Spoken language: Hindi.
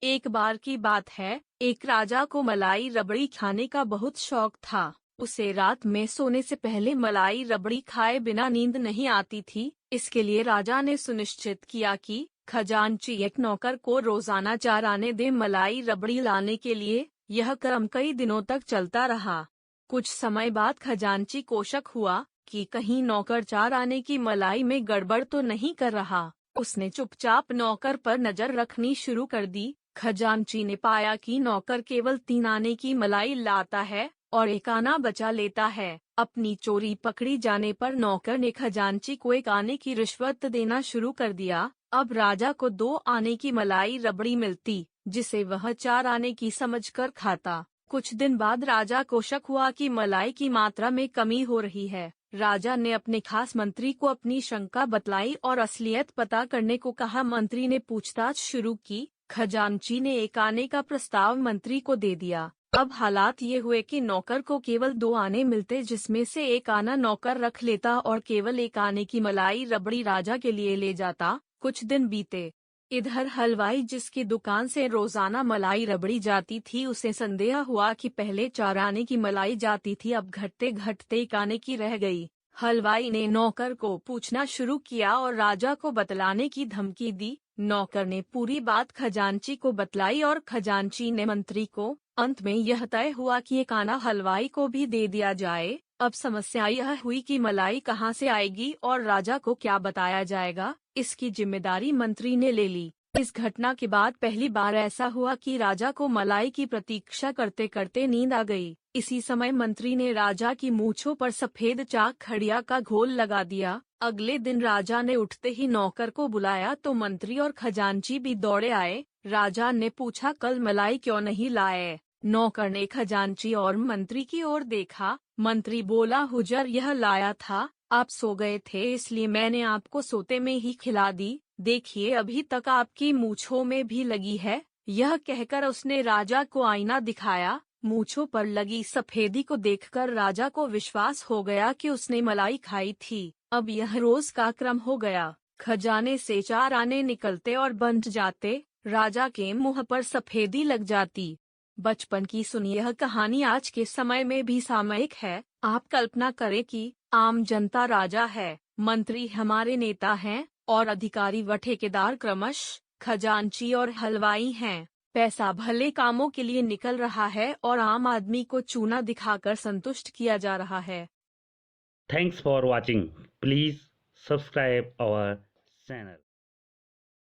एक बार की बात है, एक राजा को मलाई रबड़ी खाने का बहुत शौक था। उसे रात में सोने से पहले मलाई रबड़ी खाए बिना नींद नहीं आती थी। इसके लिए राजा ने सुनिश्चित किया कि खजांची एक नौकर को रोजाना 4 आने दे मलाई रबड़ी लाने के लिए। यह क्रम कई दिनों तक चलता रहा। कुछ समय बाद खजांची को शक हुआ कि कहीं नौकर 4 आने की मलाई में गड़बड़ तो नहीं कर रहा। उसने चुपचाप नौकर पर नजर रखनी शुरू कर दी। खजांची ने पाया कि नौकर केवल 3 आने की मलाई लाता है और 1 आना बचा लेता है। अपनी चोरी पकड़ी जाने पर नौकर ने खजांची को 1 आने की रिश्वत देना शुरू कर दिया। अब राजा को 2 आने की मलाई रबड़ी मिलती, जिसे वह 4 आने की समझकर खाता। कुछ दिन बाद राजा को शक हुआ कि मलाई की मात्रा में कमी हो रही है। राजा ने अपने खास मंत्री को अपनी शंका बतलाई और असलियत पता करने को कहा। मंत्री ने पूछताछ शुरू की। खजांची ने 1 आने का प्रस्ताव मंत्री को दे दिया। अब हालात ये हुए कि नौकर को केवल 2 आने मिलते, जिसमें से 1 आना नौकर रख लेता और केवल 1 आने की मलाई रबड़ी राजा के लिए ले जाता। कुछ दिन बीते। इधर हलवाई जिसकी दुकान से रोजाना मलाई रबड़ी जाती थी, उसे संदेह हुआ कि पहले 4 आने की मलाई जाती थी, अब घटते घटते 1 आने की रह गई। हलवाई ने नौकर को पूछना शुरू किया और राजा को बतलाने की धमकी दी। नौकर ने पूरी बात खजांची को बतलाई और खजांची ने मंत्री को। अंत में यह तय हुआ कि 1 आना हलवाई को भी दे दिया जाए। अब समस्या यह हुई कि मलाई कहाँ से आएगी और राजा को क्या बताया जाएगा। इसकी जिम्मेदारी मंत्री ने ले ली। इस घटना के बाद पहली बार ऐसा हुआ कि राजा को मलाई की प्रतीक्षा करते करते नींद आ गई। इसी समय मंत्री ने राजा की मूंछों पर सफेद चाक खड़िया का घोल लगा दिया। अगले दिन राजा ने उठते ही नौकर को बुलाया तो मंत्री और खजांची भी दौड़े आए। राजा ने पूछा, कल मलाई क्यों नहीं लाए? नौकर ने खजांची और मंत्री की ओर देखा। मंत्री बोला, हुजर, यह लाया था, आप सो गए थे इसलिए मैंने आपको सोते में ही खिला दी। देखिए, अभी तक आपकी मूंछों में भी लगी है। यह कहकर उसने राजा को आईना दिखाया। मूंछों पर लगी सफेदी को देखकर राजा को विश्वास हो गया कि उसने मलाई खाई थी। अब यह रोज का क्रम हो गया। खजाने से 4 आने निकलते और बंध जाते। राजा के मुंह पर सफेदी लग जाती। बचपन की सुनी यह कहानी आज के समय में भी सामयिक है। आप कल्पना करें कि आम जनता राजा है, मंत्री हमारे नेता हैं और अधिकारी व ठेकेदार क्रमशः खजांची और हलवाई हैं। पैसा भले कामों के लिए निकल रहा है और आम आदमी को चूना दिखाकर संतुष्ट किया जा रहा है। Thanks for watching. Please subscribe our channel.